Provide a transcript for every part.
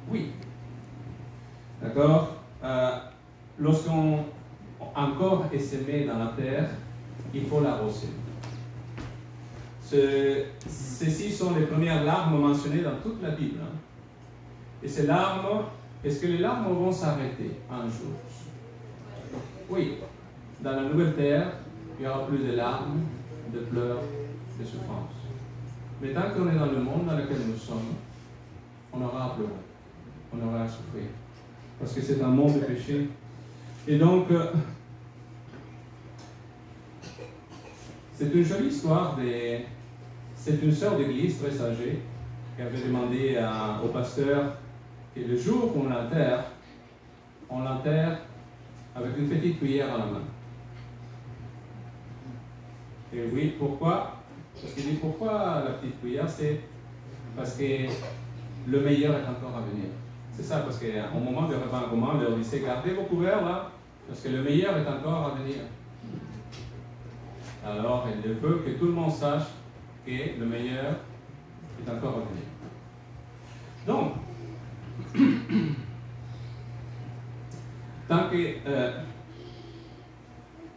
Oui. D'accord? Lorsqu'on corps est semé dans la terre, il faut l'arroser. Ceci sont les premières larmes mentionnées dans toute la Bible. Hein. Et ces larmes, est-ce que les larmes vont s'arrêter un jour? Oui. Dans la nouvelle terre, il n'y aura plus de larmes, de pleurs, de souffrances. Mais tant qu'on est dans le monde dans lequel nous sommes, on aura à pleurer, on aura à souffrir. Parce que c'est un monde de péché. Et donc, c'est une jolie histoire. C'est une sœur d'église très âgée qui avait demandé au pasteur que le jour qu'on l'enterre, on l'enterre avec une petite cuillère à la main. Et oui, pourquoi? Parce qu'il dit pourquoi la petite cuillère? C'est parce que le meilleur est encore à venir. C'est ça, parce qu'au moment du repas en commun, on leur disait gardez vos couverts là, parce que le meilleur est encore à venir. Alors, il veut que tout le monde sache que le meilleur est encore à venir. Donc, tant que.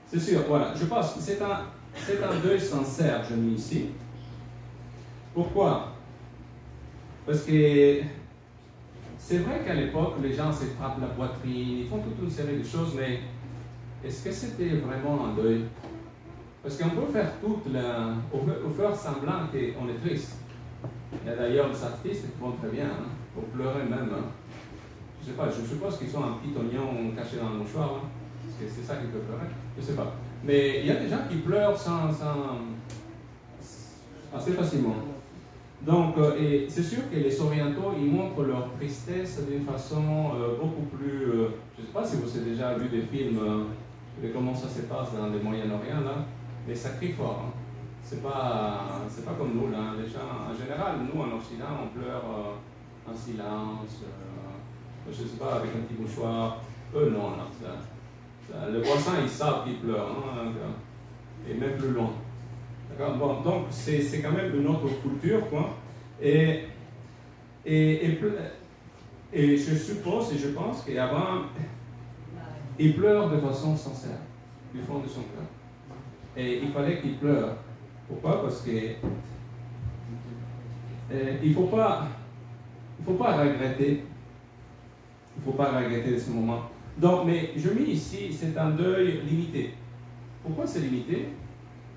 C'est sûr, voilà, je pense que c'est un deuil sincère, je mets ici. Pourquoi? Parce que c'est vrai qu'à l'époque, les gens se frappent la poitrine, ils font toute une série de choses, mais est-ce que c'était vraiment un deuil? Parce qu'on peut faire au faire semblant qu'on est triste. Il y a d'ailleurs des artistes qui font très bien, hein, pour pleurer même. Hein. Je ne sais pas, je suppose qu'ils sont un petit oignon caché dans le mouchoir, hein, parce que c'est ça qui peut pleurer, je ne sais pas. Mais il y a des gens qui pleurent assez facilement. Donc, et c'est sûr que les orientaux, ils montrent leur tristesse d'une façon beaucoup plus... je ne sais pas si vous avez déjà vu des films de comment ça se passe dans le Moyen-Orient, là, mais ça crie fort. Hein. C'est pas comme nous, là. Les gens, en général, nous, en Occident, on pleure en silence, je ne sais pas, avec un petit mouchoir. Eux, non, là. Les voisins, ils savent qu'ils pleurent, hein, et même plus loin. Bon, donc, c'est quand même une autre culture, quoi. Et je suppose et je pense qu'Abraham, il pleure de façon sincère, du fond de son cœur. Et il fallait qu'il pleure. Pourquoi? Parce que il ne faut pas regretter. Il ne faut pas regretter ce moment. Donc, mais je mets ici, c'est un deuil limité. Pourquoi c'est limité?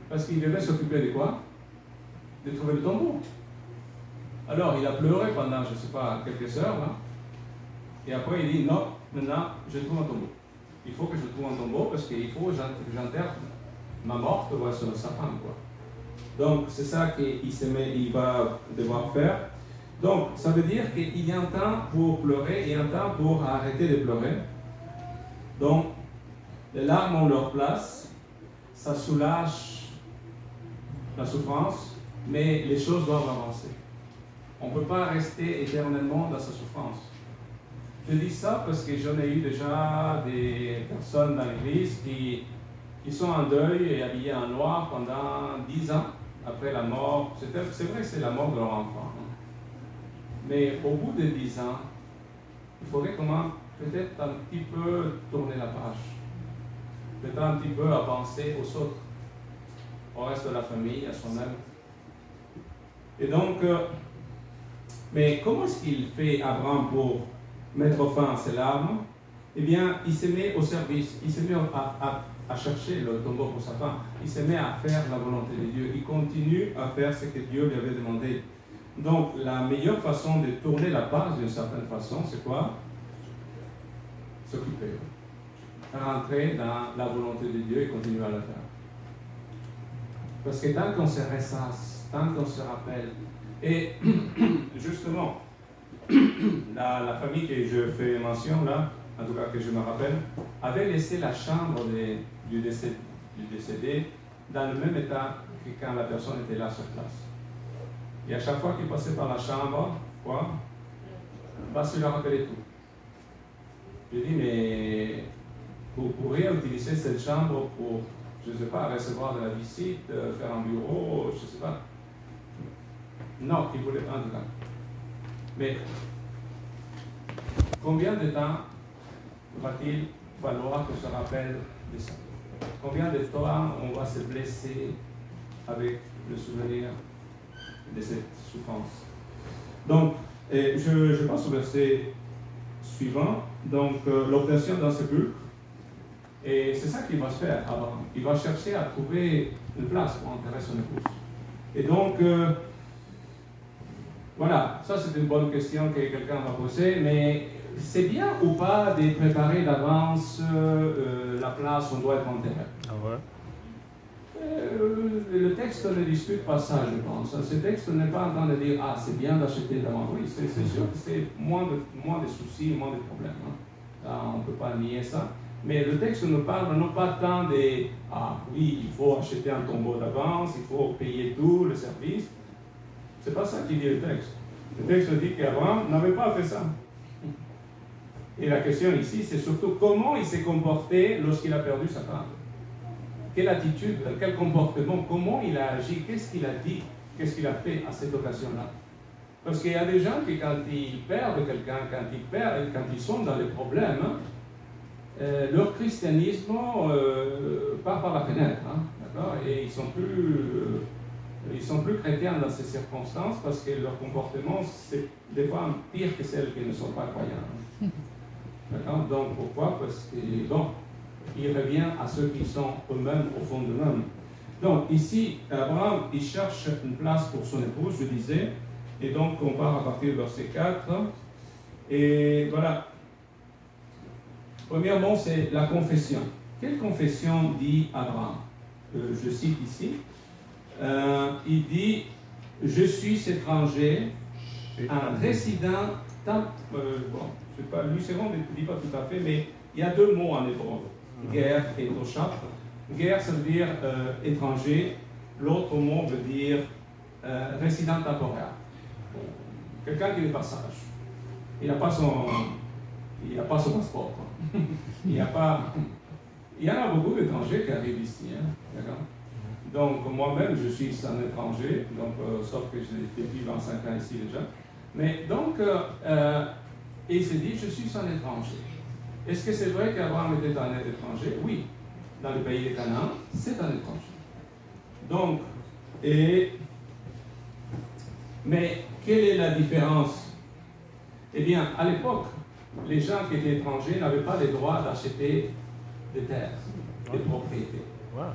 Parce qu'il devait s'occuper de quoi? De trouver le tombeau. Alors, il a pleuré pendant, je ne sais pas, quelques heures, là. Et après, il dit, non, maintenant, je trouve un tombeau. Il faut que je trouve un tombeau parce qu'il faut que j'enterre ma morte ou sa femme, quoi. Donc, c'est ça il va devoir faire. Donc, ça veut dire qu'il y a un temps pour pleurer et un temps pour arrêter de pleurer. Donc, les larmes ont leur place, ça soulage la souffrance, mais les choses doivent avancer. On ne peut pas rester éternellement dans sa souffrance. Je dis ça parce que j'en ai eu déjà des personnes dans l'église qui sont en deuil et habillées en noir pendant 10 ans après la mort. C'est vrai que c'est la mort de leur enfant. Mais au bout de 10 ans, il faudrait peut-être un petit peu tourner la page. Peut-être un petit peu à penser aux autres, au reste de la famille, à soi-même. Et donc, mais comment est-ce qu'il fait Abraham pour mettre fin à ses larmes? Eh bien, il se met au service, il se met à chercher le tombeau pour sa femme, il se met à faire la volonté de Dieu, il continue à faire ce que Dieu lui avait demandé. Donc, la meilleure façon de tourner la page d'une certaine façon, c'est quoi? S'occuper. Rentrer dans la volonté de Dieu et continuer à la faire. Parce que tant qu'on se ressasse, tant qu'on se rappelle, et justement, la famille que je fais mention là, en tout cas que je me rappelle, avait laissé la chambre du décédé dans le même état que quand la personne était là sur place. Et à chaque fois qu'il passait par la chambre, quoi? Parce qu'il leur rappelait tout. Je dis, mais vous pourriez utiliser cette chambre pour, je ne sais pas, recevoir de la visite, faire un bureau, je ne sais pas. Non, il voulait pas en tout cas. Mais combien de temps va-t-il falloir que se rappelle de ça? Combien de fois on va se blesser avec le souvenir de cette souffrance? Donc, je passe au verset suivant. Donc, l'obtention d'un sépulcre. Et c'est ça qu'il va se faire, Abraham. Il va chercher à trouver une place pour enterrer son épouse. Et donc, voilà, ça c'est une bonne question que quelqu'un va poser, mais c'est bien ou pas de préparer d'avance la place où on doit être enterré? Ah ouais? Le texte ne discute pas ça, je pense. Ce texte n'est pas en train de dire « Ah, c'est bien d'acheter d'avance ». Oui, c'est sûr que c'est moins de soucis, moins de problèmes. Hein. Là, on ne peut pas nier ça. Mais le texte nous parle non pas tant de « Ah oui, il faut acheter un tombeau d'avance, il faut payer tout le service ». C'est pas ça qui dit le texte. Le texte dit qu'Abraham n'avait pas fait ça. Et la question ici, c'est surtout comment il s'est comporté lorsqu'il a perdu sa femme. Quelle attitude, quel comportement, comment il a agi, qu'est-ce qu'il a dit, qu'est-ce qu'il a fait à cette occasion-là. Parce qu'il y a des gens qui, quand ils perdent quelqu'un, quand ils sont dans les problèmes, leur christianisme part par la fenêtre, hein, d'accord? Et ils sont plus chrétiens dans ces circonstances parce que leur comportement, c'est des fois pire que celles qui ne sont pas croyants. D'accord? Donc pourquoi? Parce que, bon, il revient à ceux qui sont eux-mêmes au fond d'eux-mêmes. Donc ici, Abraham, il cherche une place pour son épouse, je disais, et donc on part à partir du verset 4. Et voilà. Premièrement, c'est la confession. Quelle confession dit Abraham? Je cite ici. Il dit « Je suis étranger, un résident... » bon, je sais pas, Lucéron ne dit pas tout à fait, mais il y a deux mots en hébreu. Guerre et toshap. Guerre, ça veut dire étranger. L'autre mot veut dire résident temporaire. Quelqu'un qui n'est pas sage. Il n'a pas son passeport. Il y en a beaucoup d'étrangers qui arrivent ici. Hein, d'accord? Donc, moi-même, je suis un étranger, donc, sauf que j'ai depuis 25 ans ici déjà. Mais donc, il s'est dit, je suis un étranger. Est-ce que c'est vrai qu'Abraham était un étranger? Oui. Dans le pays de Canaan, c'est un étranger. Donc, mais quelle est la différence? Eh bien, à l'époque, les gens qui étaient étrangers n'avaient pas le droit d'acheter des terres, des propriétés,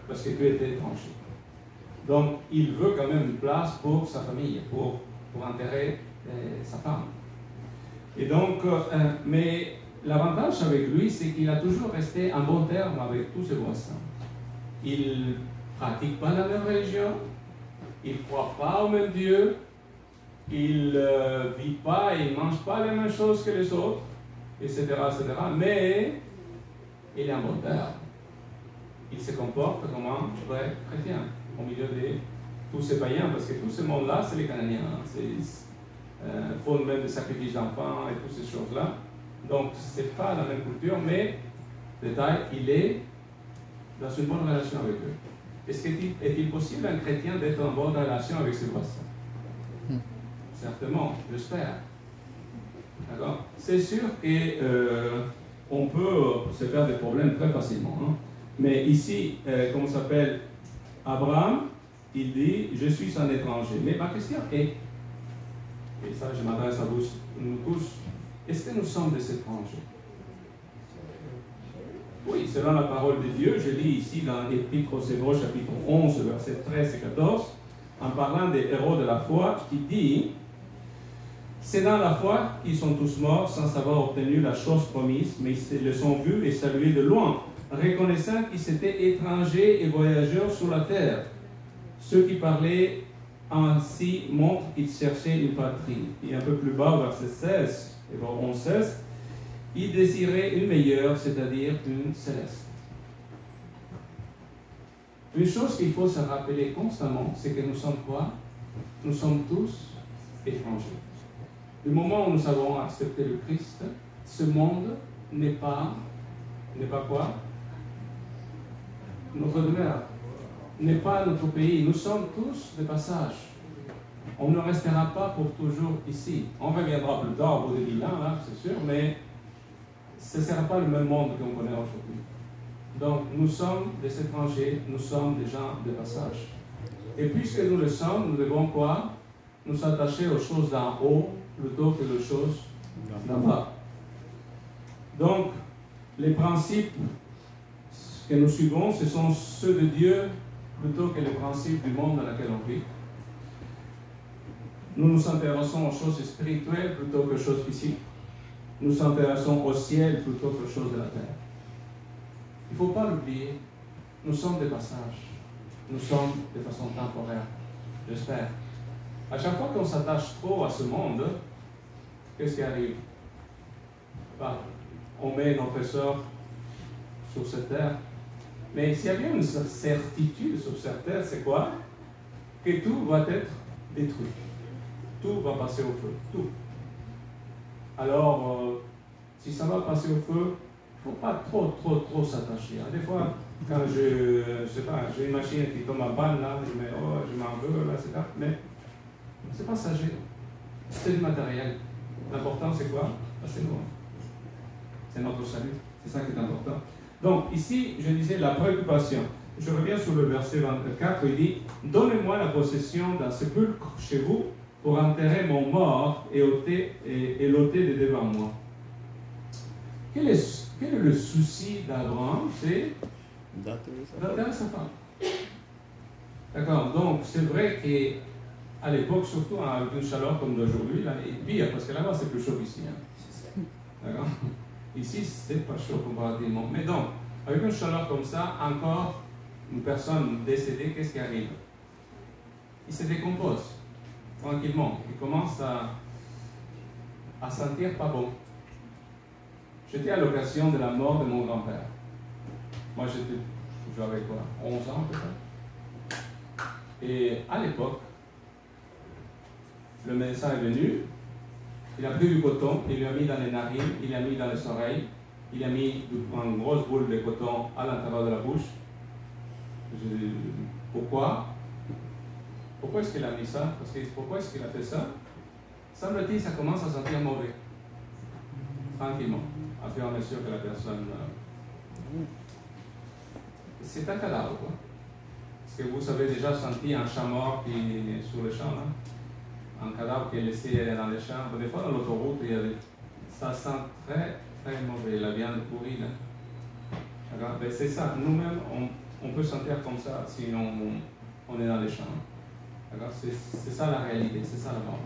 parce que tu étais étranger. Donc, il veut quand même une place pour sa famille, pour enterrer sa femme. Et donc, mais l'avantage avec lui, c'est qu'il a toujours resté en bon terme avec tous ses voisins. Il ne pratique pas la même religion, il ne croit pas au même Dieu, il ne vit pas, il ne mange pas les mêmes choses que les autres, etc., etc. Mais il est en bon terme. Il se comporte comme un vrai chrétien au milieu de tous ces païens, parce que tout ce monde-là, c'est les Cananéens. Ils font même des sacrifices d'enfants et toutes ces choses-là. Donc, ce n'est pas la même culture, mais, détail, il est dans une bonne relation avec eux. Est-il possible à un chrétien d'être en bonne relation avec ses voisins? Certainement, j'espère. D'accord? C'est sûr qu'on peut se faire des problèmes très facilement. Hein? Mais ici, comment s'appelle Abraham, il dit, je suis un étranger. Mais ma question est, et ça je m'adresse à vous, nous tous, est-ce que nous sommes des étrangers? Oui, selon la parole de Dieu, je lis ici dans l'Épître aux Hébreux, chapitre 11, versets 13 et 14, en parlant des héros de la foi, qui dit, c'est dans la foi qu'ils sont tous morts sans avoir obtenu la chose promise, mais ils le sont vus et salués de loin, reconnaissant qu'ils étaient étrangers et voyageurs sur la terre. Ceux qui parlaient ainsi montrent qu'ils cherchaient une patrie. Et un peu plus bas, verset 16, Hébreux 11, 16, ils désiraient une meilleure, c'est-à-dire une céleste. Une chose qu'il faut se rappeler constamment, c'est que nous sommes quoi? Nous sommes tous étrangers. Du moment où nous avons accepté le Christ, ce monde n'est pas quoi? Notre demeure, n'est pas notre pays. Nous sommes tous de passage. On ne restera pas pour toujours ici. On reviendra plus tard au bout de 1000 ans, là, c'est sûr, mais ce ne sera pas le même monde qu'on connaît aujourd'hui. Donc, nous sommes des étrangers, nous sommes des gens de passage. Et puisque nous le sommes, nous devons quoi? Nous attacher aux choses d'en haut plutôt que aux choses d'en bas. Donc, les principes que nous suivons, ce sont ceux de Dieu plutôt que les principes du monde dans lequel on vit. Nous nous intéressons aux choses spirituelles plutôt qu'aux choses physiques. Nous nous intéressons au ciel plutôt qu'aux choses de la terre. Il ne faut pas l'oublier. Nous sommes des passages. Nous sommes de façon temporaire. J'espère. À chaque fois qu'on s'attache trop à ce monde, qu'est-ce qui arrive? On met notre sort sur cette terre. Mais s'il y avait une certitude sur cette terre, c'est quoi? Que tout va être détruit. Tout va passer au feu. Tout. Alors, si ça va passer au feu, il ne faut pas trop s'attacher. Des fois, quand j'ai une machine qui tombe en panne, là, je m'en veux, là, etc. Mais c'est passager. C'est du matériel. L'important, c'est quoi? C'est nous. C'est notre salut. C'est ça qui est important. Donc, ici, je disais la préoccupation. Je reviens sur le verset 24, il dit « Donnez-moi la possession d'un sépulcre chez vous pour enterrer mon mort et l'ôter de devant moi. » Quel est le souci d'Abraham? C'est d'enterrer sa femme. D'accord, donc c'est vrai qu'à l'époque, surtout avec une chaleur comme d'aujourd'hui, et pire, parce que là-bas c'est plus chaud qu'ici. Hein. D'accord. Ici, c'est pas chaud comparativement. Mais donc, avec une chaleur comme ça, encore une personne décédée, qu'est-ce qui arrive? Il se décompose tranquillement. Il commence à sentir pas bon. J'étais à l'occasion de la mort de mon grand-père. Moi, j'avais quoi? 11 ans peut-être. Et à l'époque, le médecin est venu. Il a pris du coton, il l'a mis dans les narines, il l'a mis dans les oreilles, il a mis une grosse boule de coton à l'intérieur de la bouche. Pourquoi? Pourquoi est-ce qu'il a mis ça? Pourquoi est-ce qu'il a fait ça? Semble-t-il, ça commence à sentir mauvais. Tranquillement, à fur et à mesure que la personne... C'est un cadavre, quoi. Est-ce que vous avez déjà senti un chat mort qui est sur le champ, là? Un cadavre qui est laissé dans les champs. Des fois, dans l'autoroute, ça sent très, très mauvais, la viande pourrie. Ben, c'est ça. Nous-mêmes, on peut sentir comme ça si on est dans les champs. C'est ça la réalité, c'est ça la mort.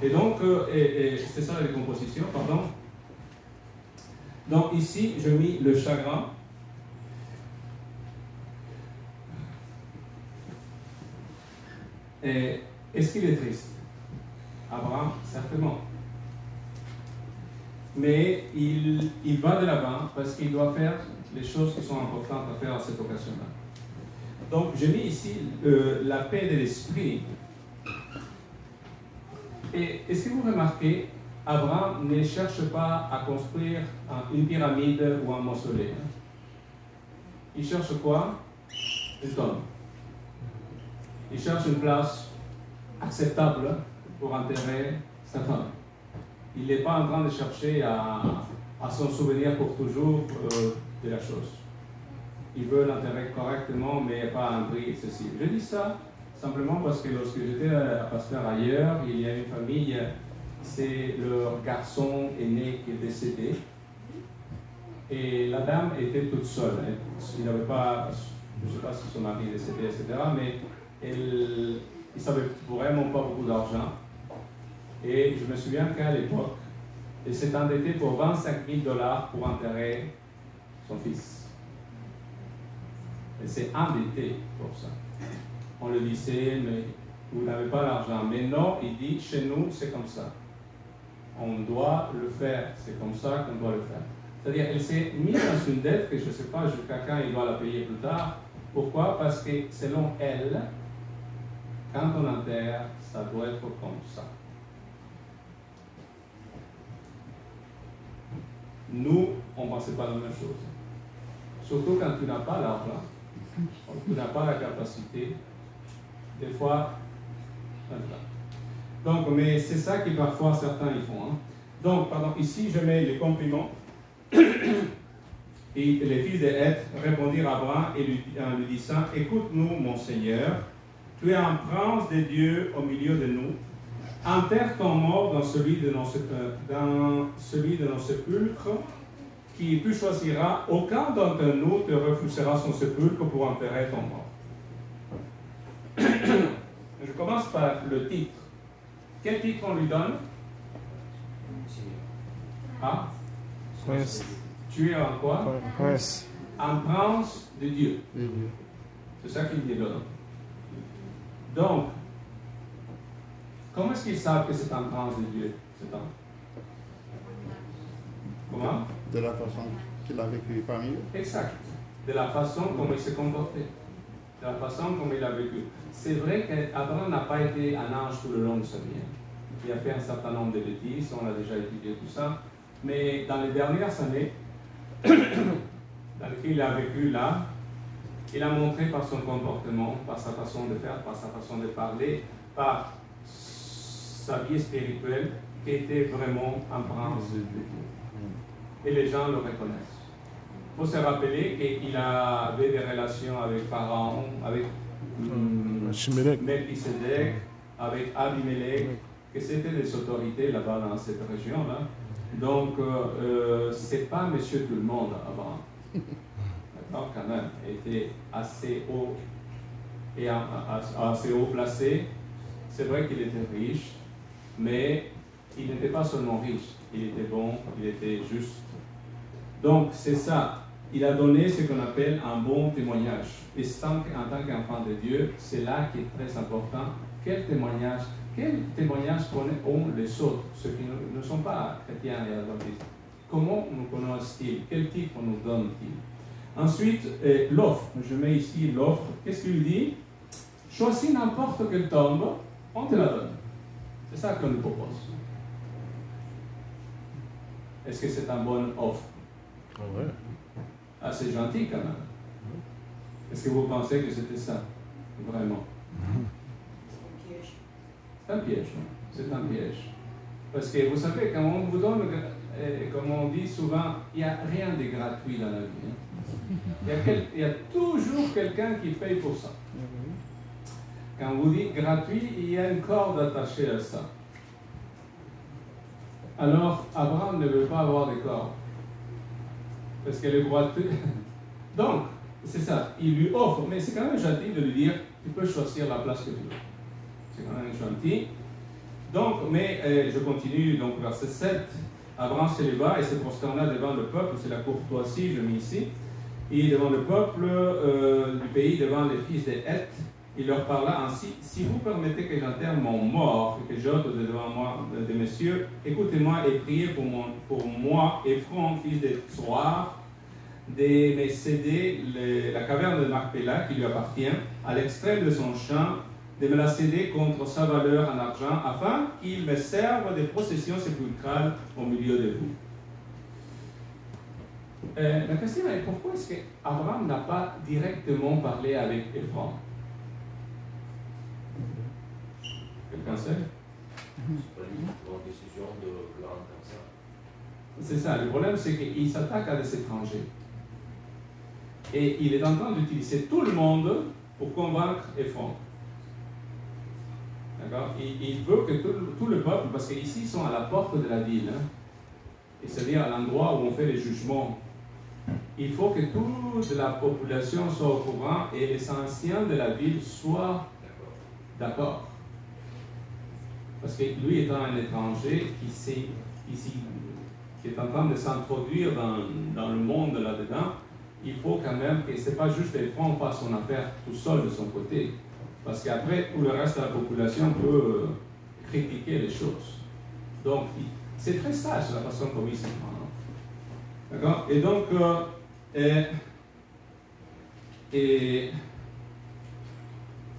Et donc, c'est ça la décomposition, pardon. Donc ici, je mis le chagrin. Et est-ce qu'il est triste? Abraham, certainement. Mais il va de l'avant parce qu'il doit faire les choses qui sont importantes à faire à cette occasion-là. Donc, j'ai mis ici la paix de l'esprit. Et est-ce que vous remarquez, Abraham ne cherche pas à construire une pyramide ou un mausolée. Il cherche quoi? Une tombe. Il cherche une place acceptable pour enterrer sa femme. Il n'est pas en train de chercher à s'en souvenir pour toujours de la chose. Il veut l'enterrer correctement, mais pas à un prix excessif. Je dis ça simplement parce que lorsque j'étais à pasteur ailleurs, il y a une famille, c'est leur garçon aîné qui est décédé. Et la dame était toute seule. Il n'avait pas, je ne sais pas si son mari est décédé, etc. Mais il n'avait vraiment pas beaucoup d'argent. Et je me souviens qu'à l'époque, elle s'est endettée pour 25 000 $ pour enterrer son fils. Elle s'est endettée pour ça. On le disait, mais vous n'avez pas l'argent. Mais non, il dit, chez nous, c'est comme ça. On doit le faire. C'est comme ça qu'on doit le faire. C'est-à-dire, elle s'est mise dans une dette que je ne sais pas jusqu'à quand il doit la payer plus tard. Pourquoi? Parce que selon elle, quand on enterre, ça doit être comme ça. Nous, on ne pensait pas la même chose. Surtout quand tu n'as pas l'argent, quand tu n'as pas la capacité, des fois, donc, mais c'est ça que parfois certains y font. Hein. Donc, pardon, ici je mets les compliments. Et les fils de Heth répondirent à Abraham en lui disant, écoute-nous, mon Seigneur, tu es un prince de Dieu au milieu de nous. Enterre ton mort dans celui de nos sépulcres, qui tu choisiras. Aucun d'entre nous te refusera son sépulcre pour enterrer ton mort. Je commence par le titre. Quel titre on lui donne? Ah? Prince. Tu es en quoi? Prince. Un prince de Dieu. C'est ça qu'il dit là. Donc, comment est-ce qu'ils savent que c'est un prince de Dieu, cet homme? Comment? De la façon qu'il a vécu parmi eux. Exact. De la façon comme il s'est comporté. De la façon comme il a vécu. C'est vrai qu'Abraham n'a pas été un ange tout le long de sa vie. Il a fait un certain nombre de bêtises, on a déjà étudié tout ça. Mais dans les dernières années, dans lesquelles il a vécu là, il a montré par son comportement, par sa façon de faire, par sa façon de parler, par sa vie spirituelle, qu'il était vraiment un prince de Dieu. Et les gens le reconnaissent. Il faut se rappeler qu'il avait des relations avec Pharaon, avec Melchisedec, avec Abimelech, que c'était des autorités là-bas dans cette région-là. Donc, c'est pas monsieur tout le monde avant. D'accord, quand même. Il était assez haut et assez haut placé. C'est vrai qu'il était riche, mais il n'était pas seulement riche. Il était bon, il était juste. Donc, c'est ça. Il a donné ce qu'on appelle un bon témoignage. Et en tant qu'enfant de Dieu, c'est là qui est très important. Quel témoignage ont les autres, ceux qui ne sont pas chrétiens et adventistes? Comment nous connaissent-ils? Quel titre nous donne-t-il? Ensuite, l'offre. Je mets ici l'offre. Qu'est-ce qu'il dit? Choisis n'importe quelle tombe, on te la donne. C'est ça qu'on nous propose. Est-ce que c'est une bonne offre? Ouais. Ah, c'est gentil quand même. Est-ce que vous pensez que c'était ça? Vraiment? C'est un piège. C'est un piège. Parce que vous savez, quand on vous donne, comme on dit souvent, il n'y a rien de gratuit dans la vie. Hein. Il y a toujours quelqu'un qui paye pour ça. Quand vous dites gratuit, il y a une corde attachée à ça. Alors, Abraham ne veut pas avoir de corde. Parce qu'elle est gratuite. Donc, c'est ça. Il lui offre, mais c'est quand même gentil de lui dire, tu peux choisir la place que tu veux. C'est quand même gentil. Donc, mais je continue, donc verset 7. Abraham se leva et se prosterna devant le peuple, c'est la courtoisie, je mets ici. Et devant le peuple du pays, devant les fils de Heth, il leur parla ainsi: si vous permettez que j'enterre mon mort et que j'ôte de devant moi de messieurs, écoutez-moi et priez pour moi, Ephron, fils de Tsoar, de me céder la caverne de Macpéla qui lui appartient, à l'extrême de son champ, de me la céder contre sa valeur en argent, afin qu'il me serve de procession sépulcrale au milieu de vous. La question est, pourquoi est-ce qu'Abraham n'a pas directement parlé avec Ephron? Quelqu'un sait? C'est pas une décision de grande comme ça. C'est ça, le problème c'est qu'il s'attaque à des étrangers. Et il est en train d'utiliser tout le monde pour convaincre Ephron. D'accord? Il veut que tout le peuple, parce qu'ici ils sont à la porte de la ville, hein, et c'est-à-dire à l'endroit où on fait les jugements. Il faut que toute la population soit au courant et les anciens de la ville soient d'accord. Parce que lui étant un étranger qui est en train de s'introduire dans le monde là-dedans, il faut quand même que ce n'est pas juste Ephron fasse son affaire tout seul de son côté. Parce qu'après, tout le reste de la population peut critiquer les choses. Donc, c'est très sage la façon comme il s'y prend. D'accord? Et donc,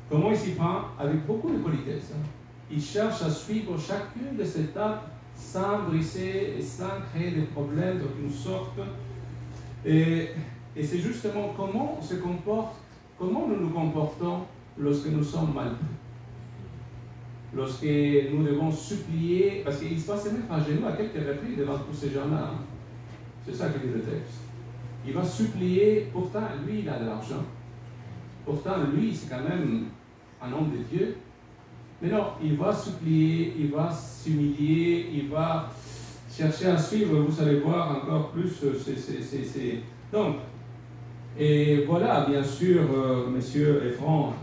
comment il s'y prend? Avec beaucoup de politesse. Hein. Il cherche à suivre chacune de ces étapes sans briser et sans créer des problèmes d'aucune sorte. Et c'est justement comment on se comporte, comment nous nous comportons lorsque nous sommes mal pris. Lorsque nous devons supplier, parce qu'il va se mettre à genoux à quelques reprises devant tous ces gens-là. Hein. C'est ça que dit le texte. Il va supplier, pourtant lui il a de l'argent. Pourtant lui c'est quand même un homme de Dieu. Mais non, il va supplier, il va s'humilier, il va chercher à suivre, vous allez voir encore plus. Donc, et voilà, bien sûr, monsieur Ephron,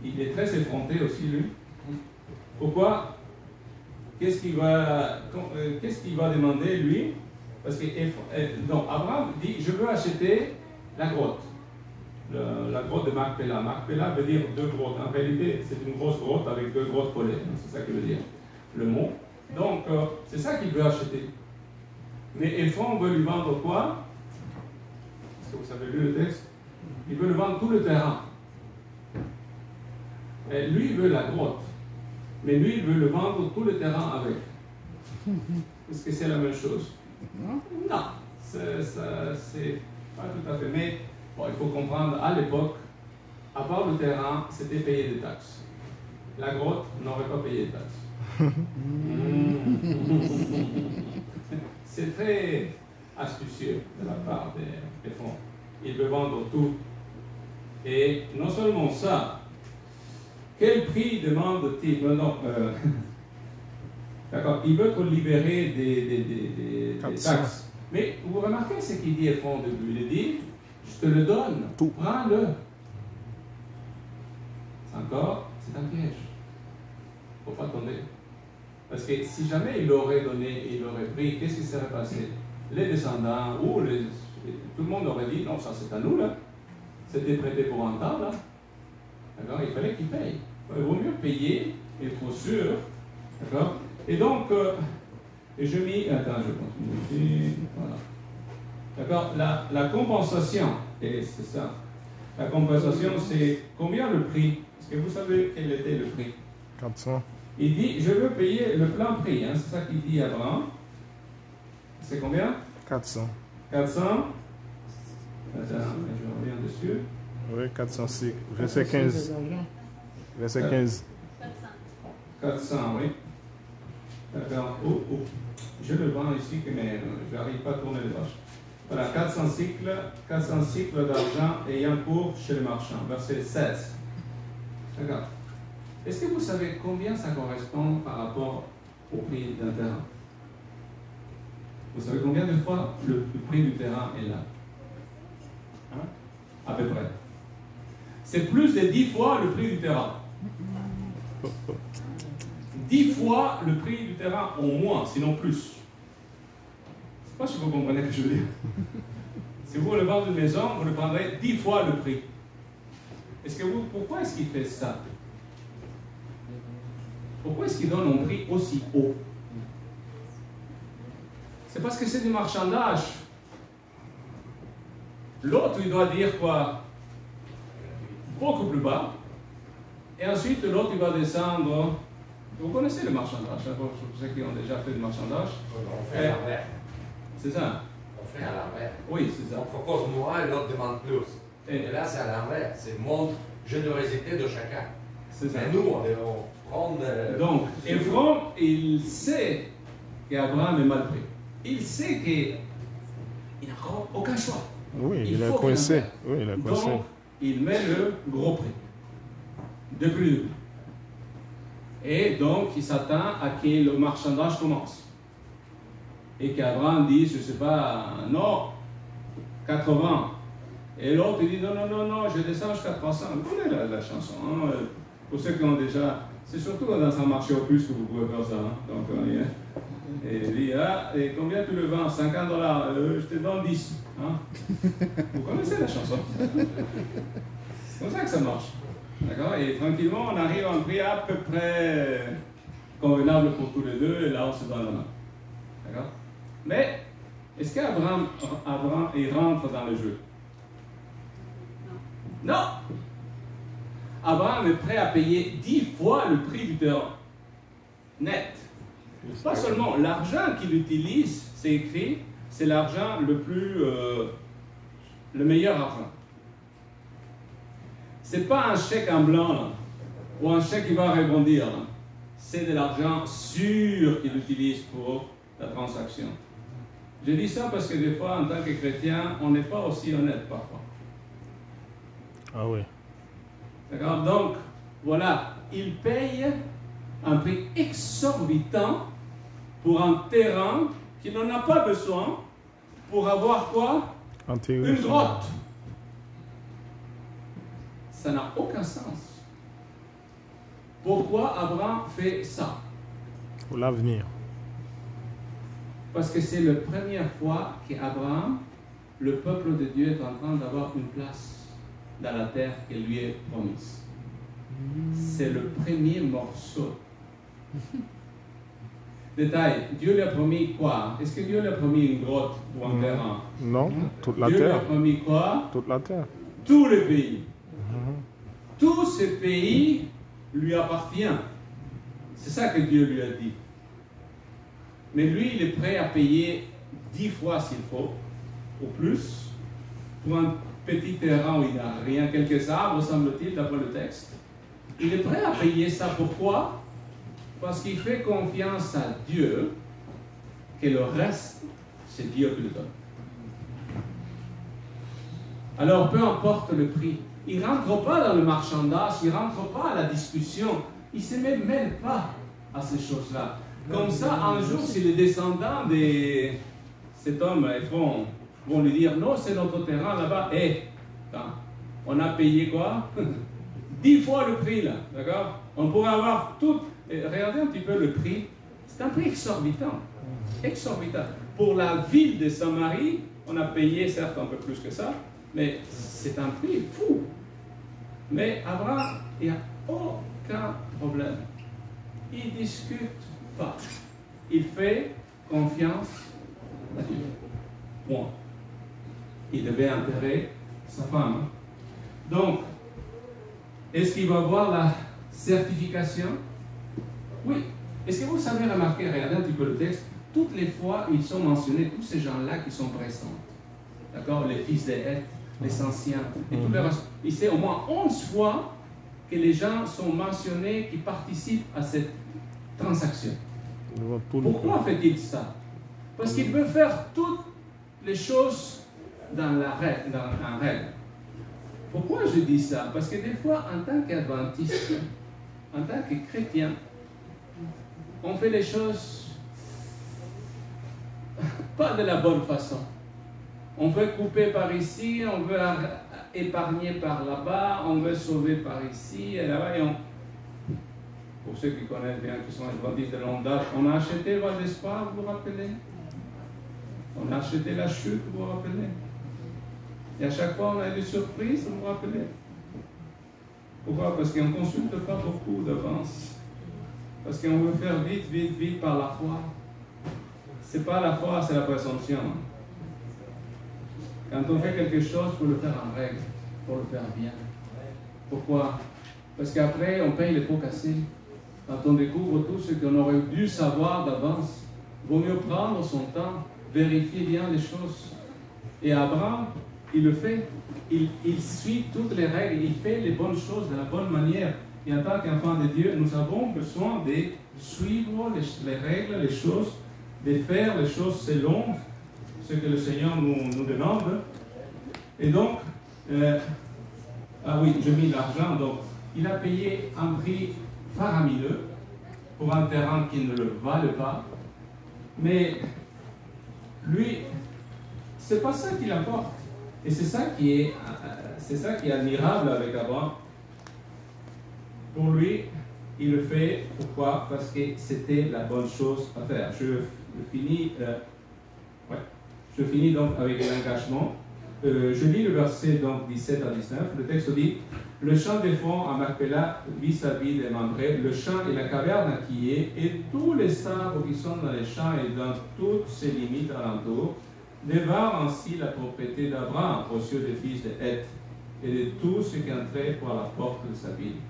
il est très effronté aussi, lui. Pourquoi? Qu'est-ce qu'il va demander, lui? Parce que donc, Abraham dit, je veux acheter la grotte. La grotte de Macpéla. Macpéla veut dire deux grottes. En réalité, c'est une grosse grotte avec deux grottes collées. C'est ça que veut dire le mot. Donc, c'est ça qu'il veut acheter. Mais Ephron veut lui vendre quoi? Est-ce que vous avez lu le texte? Il veut lui vendre tout le terrain. Et lui, il veut la grotte. Mais lui, il veut le vendre tout le terrain avec. Est-ce que c'est la même chose? Non, c'est pas tout à fait. Mais bon, il faut comprendre, à l'époque, avoir le terrain, c'était payer des taxes. La grotte n'aurait pas payé de taxes. C'est très astucieux de la part des fonds. Il veut vendre tout. Et non seulement ça, quel prix demande-t-il? D'accord, il veut te libérer des taxes. Mais vous remarquez ce qu'il dit Ephron au début. Il dit, je te le donne, prends-le. C'est un piège. Il ne faut pas tomber. Parce que si jamais il l'aurait donné, il l'aurait pris, qu'est-ce qui serait passé? Les descendants, ou tout le monde aurait dit, non, ça c'est à nous, là. C'était prêté pour un temps, là. D'accord? Il fallait qu'il paye. Il vaut mieux payer, être sûr. D'accord? Et donc, je mis... Attends, je continue ici. Voilà. D'accord? La compensation, et c'est ça. La compensation, c'est combien le prix? Est-ce que vous savez quel était le prix? 400. Il dit, je veux payer le plein prix. Hein? C'est ça qu'il dit à Abraham. C'est combien? 400. 400. Attends, je reviens dessus. Oui, 400 cycles. Verset 15. Verset 15. 400, oui. D'accord. Je le vends ici, mais je n'arrive pas à tourner les vaches. Voilà, 400 cycles d'argent ayant cours chez le marchand. Verset 16. D'accord. Est-ce que vous savez combien ça correspond par rapport au prix d'un terrain? Vous savez combien de fois le prix du terrain est là? Hein? À peu près. C'est plus de 10 fois le prix du terrain. 10 fois le prix du terrain au moins, sinon plus. Je ne sais pas si vous comprenez ce que je veux dire. Si vous voulez vendre une maison, vous le prendrez 10 fois le prix. Pourquoi est-ce qu'il fait ça? Pourquoi est-ce qu'il donne un prix aussi haut? C'est parce que c'est du marchandage. L'autre, il doit dire quoi? Beaucoup plus bas. Et ensuite, l'autre, il va descendre. Vous connaissez le marchandage, hein, pour ceux qui ont déjà fait du marchandage. On fait à l'envers. C'est ça? On fait à l'envers. Oui, c'est ça. On propose moins et l'autre demande plus. Et là, c'est à l'envers. C'est montre générosité de chacun. C'est ça. Mais nous, on prend... Donc, Ephron, il sait qu'Abraham est mal pris. Il sait qu'il n'a aucun choix. Oui, il a coincé. Oui, il a coincé. Donc, il met le gros prix. De plus. Et donc, il s'attend à que le marchandage commence. Et qu'Abraham dise, je ne sais pas, non, 80. Et l'autre, il dit, non, je descends jusqu'à 300. Vous connaissez la chanson, hein? Pour ceux qui ont déjà... C'est surtout dans un marché au plus que vous pouvez faire ça. Hein? Donc, et il dit, et combien tu le vends? 50 $. Je te donne 10. Hein? Vous connaissez la chanson? C'est comme ça que ça marche. D'accord? Et tranquillement, on arrive à un prix à peu près convenable pour tous les deux, et là, on se donne la main. D'accord? Mais, est-ce qu'Abraham il rentre dans le jeu? Non! Abraham est prêt à payer 10 fois le prix du terrain. Net. Pas seulement, l'argent qu'il utilise, c'est écrit, c'est l'argent le meilleur argent. C'est pas un chèque en blanc, là, ou un chèque qui va rebondir. C'est de l'argent sûr qu'il utilise pour la transaction. Je dis ça parce que des fois, en tant que chrétien, on n'est pas aussi honnête parfois. Ah oui. D'accord? Donc, voilà, il paye un prix exorbitant pour un terrain qu'il n'en a pas besoin pour avoir quoi? Une grotte. Ça n'a aucun sens. Pourquoi Abraham fait ça? Pour l'avenir. Parce que c'est la première fois qu'Abraham, le peuple de Dieu, est en train d'avoir une place dans la terre qui lui est promise. C'est le premier morceau. Détail, Dieu lui a promis quoi? Est-ce que Dieu lui a promis une grotte ou un terrain? Non, toute la Dieu terre. lui a promis quoi? Toute la terre. Tout le pays. Tout ce pays lui appartient. C'est ça que Dieu lui a dit. Mais lui, il est prêt à payer 10 fois s'il faut, ou plus, pour un petit terrain où il n'y a rien, quelques arbres, semble-t-il, d'après le texte. Il est prêt à payer ça. Pourquoi? Parce qu'il fait confiance à Dieu, que le reste, c'est Dieu qui le donne. Alors, peu importe le prix, il ne rentre pas dans le marchandage, il ne rentre pas à la discussion, il ne se mêle pas à ces choses-là. Comme ça, un jour, si les descendants de cet homme vont lui dire, non, c'est notre terrain là-bas, on a payé quoi? 10 fois le prix là, d'accord? On pourrait avoir tout. Regardez un petit peu le prix. C'est un prix exorbitant. Exorbitant. Pour la ville de Samarie, on a payé certes un peu plus que ça, mais c'est un prix fou. Mais Abraham, il n'y a aucun problème. Il ne discute pas. Il fait confiance à Dieu. Point. Il devait enterrer sa femme. Donc, est-ce qu'il va avoir la certification? Oui. Est-ce que vous savez remarquer, regardez un petit peu le texte, toutes les fois ils sont mentionnés, tous ces gens-là qui sont présents. D'accord? Les fils des Heth, les anciens, et tout le reste. Il sait au moins 11 fois que les gens sont mentionnés qui participent à cette transaction. Pourquoi fait-il ça? Parce qu'il veut faire toutes les choses dans un règle. Pourquoi je dis ça? Parce que des fois, en tant qu'adventiste, en tant que chrétien, on fait les choses pas de la bonne façon. On veut couper par ici, on veut épargner par là-bas, on veut sauver par ici et là-bas. Pour ceux qui connaissent bien, qui sont adventistes de longue date, on a acheté Val d'Espoir, vous vous rappelez? On a acheté La Chute, vous vous rappelez? Et à chaque fois, on a eu des surprises, vous vous rappelez? Pourquoi? Parce qu'on ne consulte pas beaucoup d'avance. Parce qu'on veut faire vite, vite, vite par la foi. Ce n'est pas la foi, c'est la présomption. Quand on fait quelque chose, il faut le faire en règle, il faut le faire bien. Pourquoi? Parce qu'après, on paye les pots cassés. Quand on découvre tout ce qu'on aurait dû savoir d'avance, il vaut mieux prendre son temps, vérifier bien les choses. Et Abraham, il le fait. Il suit toutes les règles, il fait les bonnes choses de la bonne manière. Et en tant qu'enfant de Dieu, nous avons besoin de suivre les règles, les choses, de faire les choses selon ce que le Seigneur nous demande. Et donc, ah oui, j'ai mis l'argent, donc il a payé un prix faramineux pour un terrain qui ne le valait pas. Mais lui, c'est pas ça qu'il apporte. Et c'est ça qui est admirable avec Abraham. Pour lui, il le fait, pourquoi? Parce que c'était la bonne chose à faire. Je finis donc avec l'engagement. Je lis le verset donc, 17 à 19. Le texte dit, le champ des fonds à Macpéla vis-à-vis des Mamré, le champ et la caverne à Kié, et tous les arbres qui sont dans les champs et dans toutes ses limites alentour, devinrent ainsi la propriété d'Abraham aux yeux des fils de Heth et de tous ceux qui entraient par la porte de sa ville.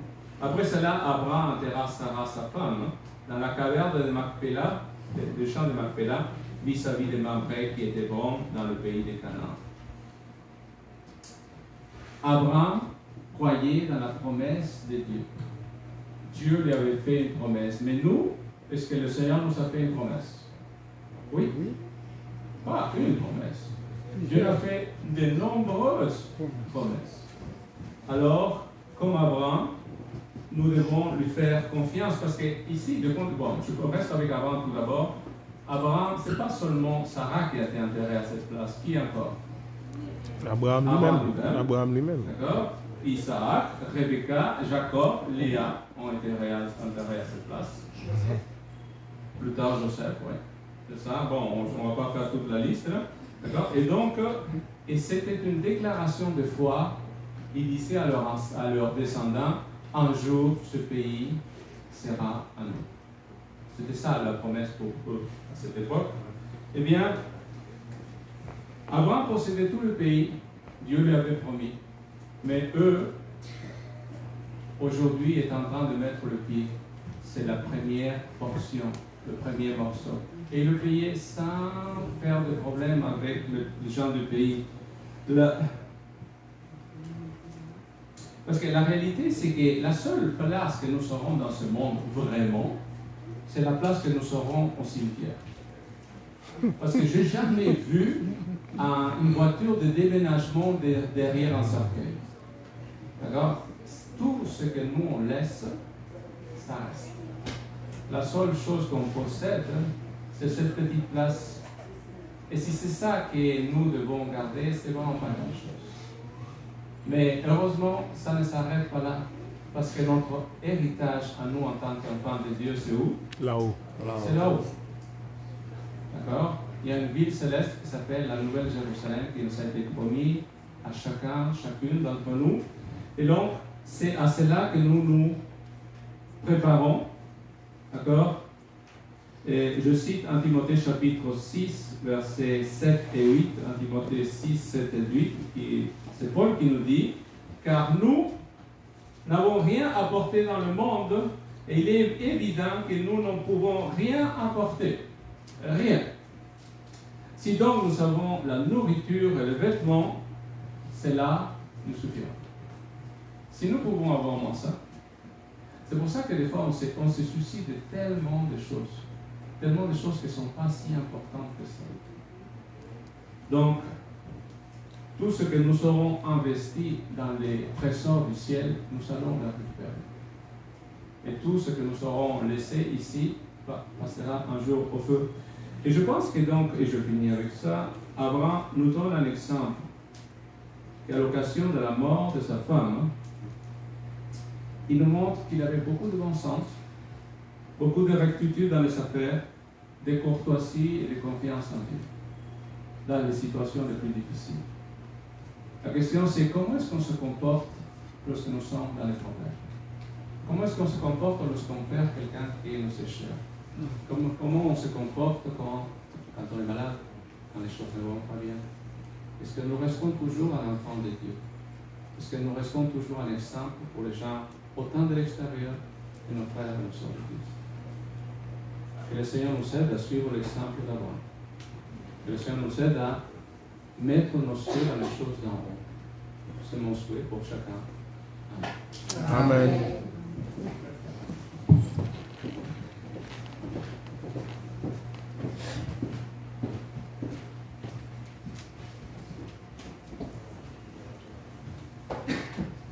Après cela, Abraham enterra Sarah, sa femme, dans la caverne de Macpéla, le champ de Macpéla, vis-à-vis de Mamré qui était bon dans le pays de Canaan. Abraham croyait dans la promesse de Dieu. Dieu lui avait fait une promesse. Mais nous, est-ce que le Seigneur nous a fait une promesse? Oui. Pas une promesse. Dieu a fait de nombreuses promesses. Alors, comme Abraham, nous devons lui faire confiance parce que ici, bon, je reste avec Abraham tout d'abord. Abraham, ce n'est pas seulement Sarah qui a été enterrée à cette place. Qui encore? Abraham lui-même. Abraham lui-même. D'accord? Isaac, Rebecca, Jacob, Léa ont été enterrés à cette place. Plus tard, Joseph, oui. C'est ça. Bon, on ne va pas faire toute la liste. D'accord? Et donc, et c'était une déclaration de foi. Il disait à leurs descendants, un jour, ce pays sera à nous. C'était ça la promesse pour eux à cette époque. Eh bien, Abraham possédait tout le pays. Dieu lui avait promis. Mais eux, aujourd'hui, est en train de mettre le pied. C'est la première portion, le premier morceau. Et le payer sans faire de problème avec les gens du pays. Parce que la réalité, c'est que la seule place que nous serons dans ce monde, vraiment, c'est la place que nous serons au cimetière. Parce que je n'ai jamais vu une voiture de déménagement derrière un cercueil. D'accord? Tout ce que nous, on laisse, ça reste. La seule chose qu'on possède, c'est cette petite place. Et si c'est ça que nous devons garder, c'est vraiment pas grand-chose. Mais heureusement, ça ne s'arrête pas là. Parce que notre héritage à nous en tant qu'enfants de Dieu, c'est où? Là-haut. C'est là-haut. D'accord? Il y a une ville céleste qui s'appelle la Nouvelle Jérusalem qui nous a été promise à chacune d'entre nous. Et donc, c'est à cela que nous nous préparons. D'accord? Et je cite en Timothée chapitre 6, versets 7 et 8. En Timothée 6, 7 et 8. C'est Paul qui nous dit, car nous n'avons rien apporté dans le monde, et il est évident que nous ne pouvons rien apporter. Rien. Si donc nous avons la nourriture et le vêtement, cela nous suffira. Si nous pouvons avoir moins ça, c'est pour ça que des fois on se soucie de tellement de choses qui ne sont pas si importantes que ça. Donc, tout ce que nous aurons investi dans les trésors du ciel, nous allons le récupérer. Et tout ce que nous aurons laissé ici passera un jour au feu. Et je pense que donc, et je finis avec ça, Abraham nous donne un exemple qu'à l'occasion de la mort de sa femme, il nous montre qu'il avait beaucoup de bon sens, beaucoup de rectitude dans les affaires, de courtoisie et de confiance en Dieu, dans les situations les plus difficiles. La question c'est comment est-ce qu'on se comporte lorsque nous sommes dans les problèmes? Comment est-ce qu'on se comporte lorsqu'on perd quelqu'un qui nous est cher? Comment on se comporte quand on est malade, quand les choses ne vont pas bien? Est-ce que nous restons toujours un enfant de Dieu? Est-ce que nous restons toujours un exemple pour les gens, autant de l'extérieur que nos frères et nos sœurs de Christ? Que le Seigneur nous aide à suivre l'exemple d'Abraham. Que le Seigneur nous aide à mettre nos yeux dans les choses d'en haut. C'est mon souhait pour chacun. Amen. Amen.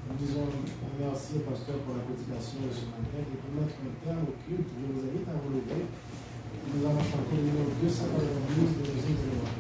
Nous disons merci au pasteur pour la prédication de ce matin et pour mettre un terme au culte, je vous invite à vous lever. Nous allons chanter le numéro 292 de nos éléments.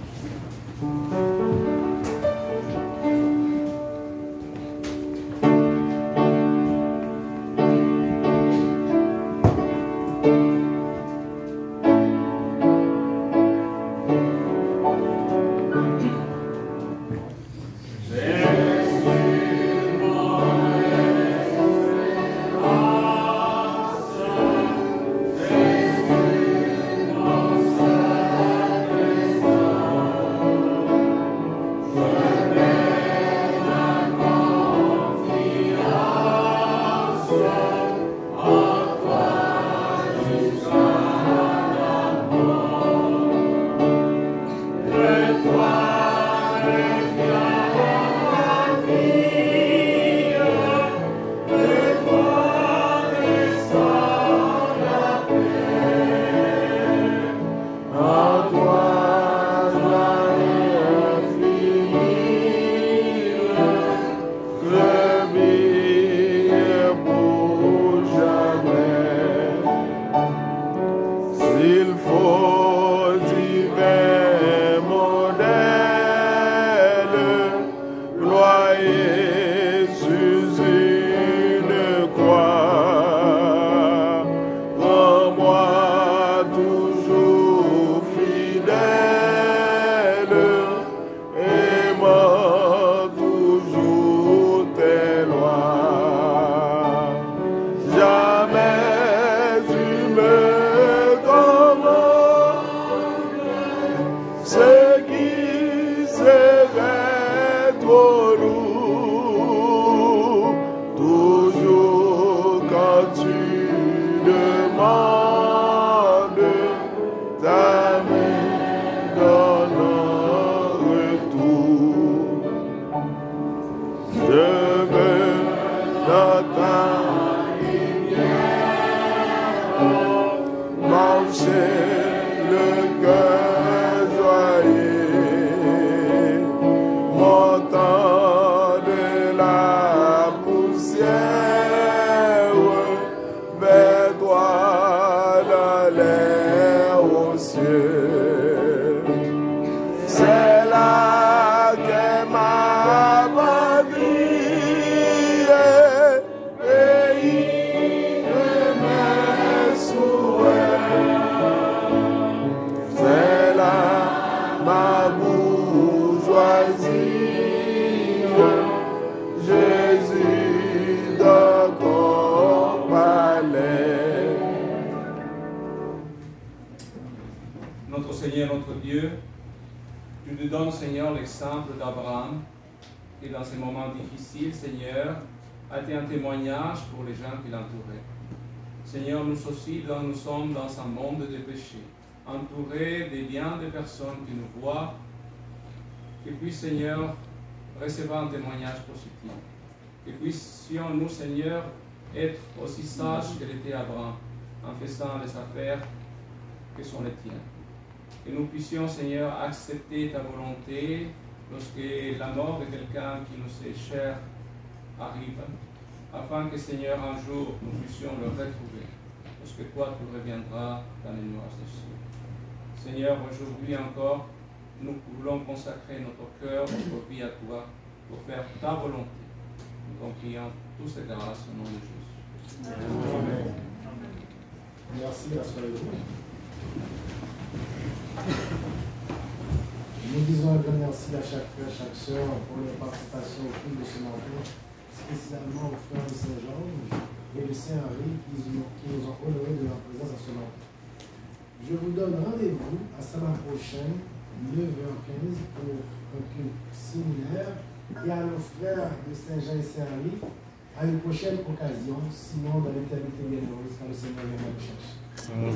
ce qui serait trop lourd, toujours quand tu demandes ta main dans le retour. Je veux dans ta marcher le cœur joyeux, montant de la poussière vers toi dans l'air au ciel. C'est là qu'est ma vie, pays de mes souhaits. C'est là ma bourgeoisie, Jésus dans ton palais. Notre Seigneur, notre Dieu, tu nous donnes, Seigneur, l'exemple d'Abraham, et dans ces moments difficiles, Seigneur, a été un témoignage pour les gens qui l'entouraient. Seigneur, nous aussi, nous sommes dans un monde de péché, entourés de bien de personnes qui nous voient, et puis, Seigneur, recevoir un témoignage positif. Et puissions-nous, Seigneur, être aussi sages que l'était Abraham, en faisant les affaires que sont les tiennes. Que nous puissions, Seigneur, accepter ta volonté lorsque la mort de quelqu'un qui nous est cher arrive, afin que, Seigneur, un jour, nous puissions le retrouver, lorsque toi, tu reviendras dans les nuages des cieux. Seigneur, aujourd'hui encore, nous voulons consacrer notre cœur, notre vie à toi, pour faire ta volonté. Nous t'en prions toutes ces grâces au nom de Jésus. Amen. Merci, assoyez-vous. Nous disons un grand merci à chaque frère, chaque soeur pour leur participation au culte de ce matin, spécialement aux frères de Saint-Georges et de Saint-Henri qui nous ont honorés de leur présence à ce matin. Je vous donne rendez-vous à semaine prochaine, 9h15, pour un culte similaire, et à nos frères de Saint-Jean et Saint-Henri à une prochaine occasion, sinon dans l'éternité bienheureuse, quand le Seigneur viendra nous chercher. Amen.